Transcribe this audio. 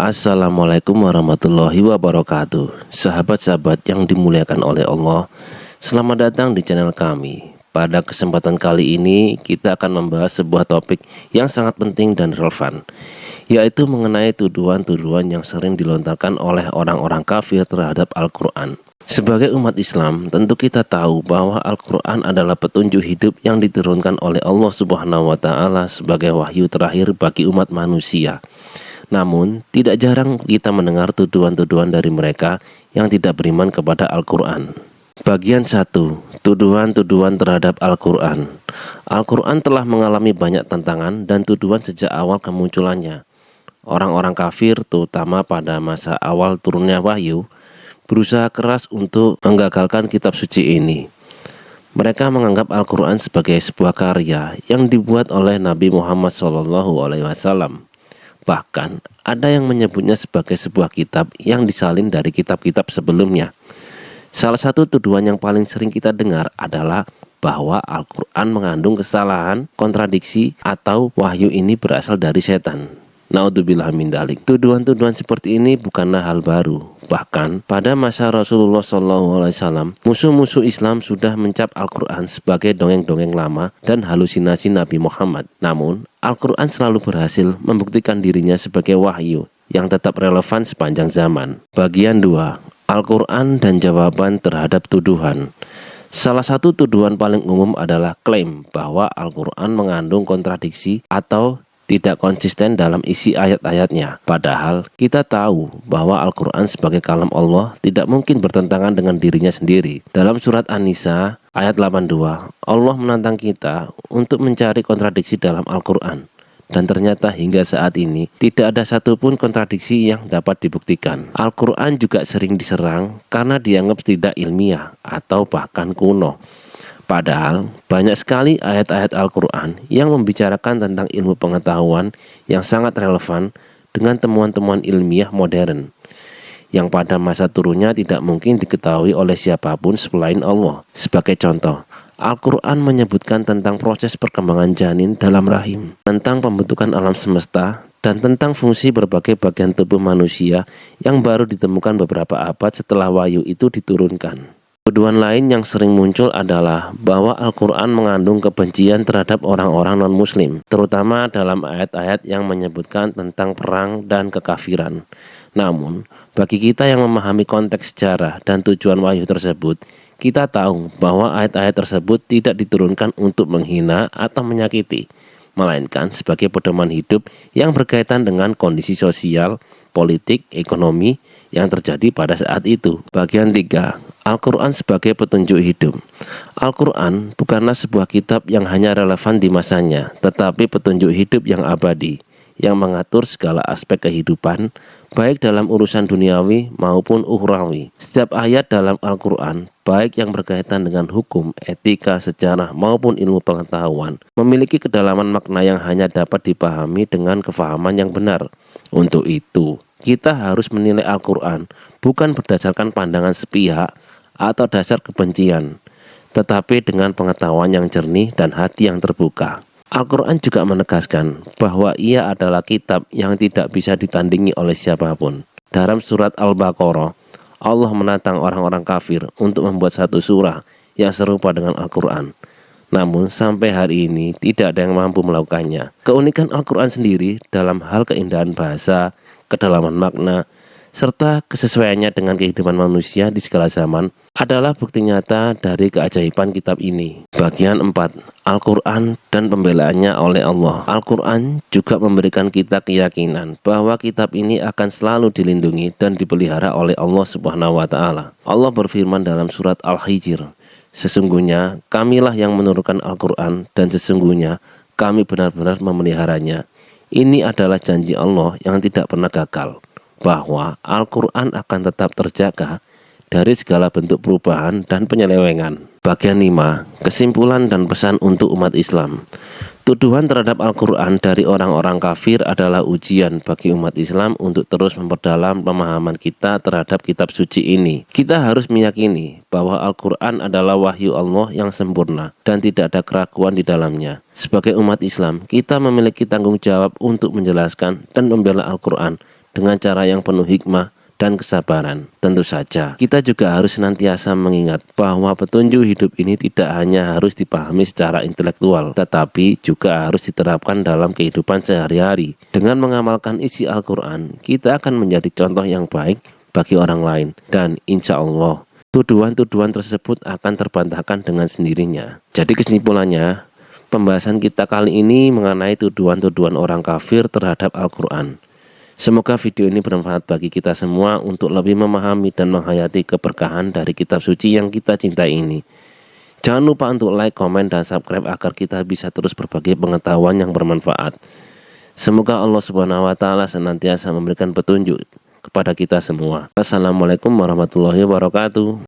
Assalamualaikum warahmatullahi wabarakatuh. Sahabat-sahabat yang dimuliakan oleh Allah, selamat datang di channel kami. Pada kesempatan kali ini kita akan membahas sebuah topik yang sangat penting dan relevan, yaitu mengenai tuduhan-tuduhan yang sering dilontarkan oleh orang-orang kafir terhadap Al-Quran. Sebagai umat Islam, tentu kita tahu bahwa Al-Quran adalah petunjuk hidup yang diturunkan oleh Allah Subhanahu wa Ta'ala sebagai wahyu terakhir bagi umat manusia. Namun, tidak jarang kita mendengar tuduhan-tuduhan dari mereka yang tidak beriman kepada Al-Quran. Bagian 1. Tuduhan-tuduhan terhadap Al-Quran. Al-Quran telah mengalami banyak tantangan dan tuduhan sejak awal kemunculannya. Orang-orang kafir, terutama pada masa awal turunnya wahyu, berusaha keras untuk menggagalkan kitab suci ini. Mereka menganggap Al-Quran sebagai sebuah karya yang dibuat oleh Nabi Muhammad SAW. Bahkan ada yang menyebutnya sebagai sebuah kitab yang disalin dari kitab-kitab sebelumnya. Salah satu tuduhan yang paling sering kita dengar adalah bahwa Al-Quran mengandung kesalahan, kontradiksi, atau wahyu ini berasal dari setan. Naudzubillah min dzalik. Tuduhan-tuduhan seperti ini bukanlah hal baru. Bahkan pada masa Rasulullah SAW, musuh-musuh Islam sudah mencap Al-Quran sebagai dongeng-dongeng lama dan halusinasi Nabi Muhammad. Namun, Al-Quran selalu berhasil membuktikan dirinya sebagai wahyu yang tetap relevan sepanjang zaman. Bagian 2. Al-Quran dan jawaban terhadap tuduhan. Salah satu tuduhan paling umum adalah klaim bahwa Al-Quran mengandung kontradiksi atau tidak konsisten dalam isi ayat-ayatnya. Padahal kita tahu bahwa Al-Quran sebagai kalam Allah tidak mungkin bertentangan dengan dirinya sendiri. Dalam surat An-Nisa ayat 82, Allah menantang kita untuk mencari kontradiksi dalam Al-Quran. Dan ternyata hingga saat ini tidak ada satupun kontradiksi yang dapat dibuktikan. Al-Quran juga sering diserang karena dianggap tidak ilmiah atau bahkan kuno. Padahal banyak sekali ayat-ayat Al-Quran yang membicarakan tentang ilmu pengetahuan yang sangat relevan dengan temuan-temuan ilmiah modern yang pada masa turunnya tidak mungkin diketahui oleh siapapun selain Allah. Sebagai contoh, Al-Quran menyebutkan tentang proses perkembangan janin dalam rahim, tentang pembentukan alam semesta, dan tentang fungsi berbagai bagian tubuh manusia yang baru ditemukan beberapa abad setelah wahyu itu diturunkan. Tuduhan lain yang sering muncul adalah bahwa Al-Quran mengandung kebencian terhadap orang-orang non-muslim, terutama dalam ayat-ayat yang menyebutkan tentang perang dan kekafiran. Namun, bagi kita yang memahami konteks sejarah dan tujuan wahyu tersebut, kita tahu bahwa ayat-ayat tersebut tidak diturunkan untuk menghina atau menyakiti, melainkan sebagai pedoman hidup yang berkaitan dengan kondisi sosial, politik, ekonomi yang terjadi pada saat itu. Bagian 3. Al-Quran sebagai petunjuk hidup. Al-Quran bukanlah sebuah kitab yang hanya relevan di masanya, tetapi petunjuk hidup yang abadi, yang mengatur segala aspek kehidupan, baik dalam urusan duniawi maupun ukhrawi. Setiap ayat dalam Al-Quran, baik yang berkaitan dengan hukum, etika, sejarah maupun ilmu pengetahuan, memiliki kedalaman makna yang hanya dapat dipahami dengan kefahaman yang benar. Untuk itu, kita harus menilai Al-Quran bukan berdasarkan pandangan sepihak atau dasar kebencian, tetapi dengan pengetahuan yang jernih dan hati yang terbuka. Al-Quran juga menegaskan bahwa ia adalah kitab yang tidak bisa ditandingi oleh siapapun. Dalam surat Al-Baqarah, Allah menantang orang-orang kafir untuk membuat satu surah yang serupa dengan Al-Quran. Namun sampai hari ini tidak ada yang mampu melakukannya. Keunikan Al-Quran sendiri dalam hal keindahan bahasa, kedalaman makna, serta kesesuaiannya dengan kehidupan manusia di segala zaman adalah bukti nyata dari keajaiban kitab ini. Bagian 4. Al-Quran dan pembelaannya oleh Allah. Al-Quran juga memberikan kita keyakinan bahwa kitab ini akan selalu dilindungi dan dipelihara oleh Allah Subhanahu wa Ta'ala. Allah berfirman dalam surat Al-Hijr, "Sesungguhnya kamilah yang menurunkan Al-Quran dan sesungguhnya kami benar-benar memeliharanya." Ini adalah janji Allah yang tidak pernah gagal, bahwa Al-Quran akan tetap terjaga dari segala bentuk perubahan dan penyelewengan. Bagian 5. Kesimpulan dan pesan untuk umat Islam. Tuduhan terhadap Al-Quran dari orang-orang kafir adalah ujian bagi umat Islam untuk terus memperdalam pemahaman kita terhadap kitab suci ini. Kita harus meyakini bahwa Al-Quran adalah wahyu Allah yang sempurna dan tidak ada keraguan di dalamnya. Sebagai umat Islam, kita memiliki tanggung jawab untuk menjelaskan dan membela Al-Quran dengan cara yang penuh hikmah dan kesabaran. Tentu saja, kita juga harus senantiasa mengingat bahwa petunjuk hidup ini tidak hanya harus dipahami secara intelektual, tetapi juga harus diterapkan dalam kehidupan sehari-hari. Dengan mengamalkan isi Al-Quran, kita akan menjadi contoh yang baik bagi orang lain, dan insya Allah, tuduhan-tuduhan tersebut akan terbantahkan dengan sendirinya. Jadi kesimpulannya, pembahasan kita kali ini mengenai tuduhan-tuduhan orang kafir terhadap Al-Quran. Semoga video ini bermanfaat bagi kita semua untuk lebih memahami dan menghayati keberkahan dari kitab suci yang kita cintai ini. Jangan lupa untuk like, komen, dan subscribe agar kita bisa terus berbagi pengetahuan yang bermanfaat. Semoga Allah Subhanahu wa Ta'ala senantiasa memberikan petunjuk kepada kita semua. Assalamualaikum warahmatullahi wabarakatuh.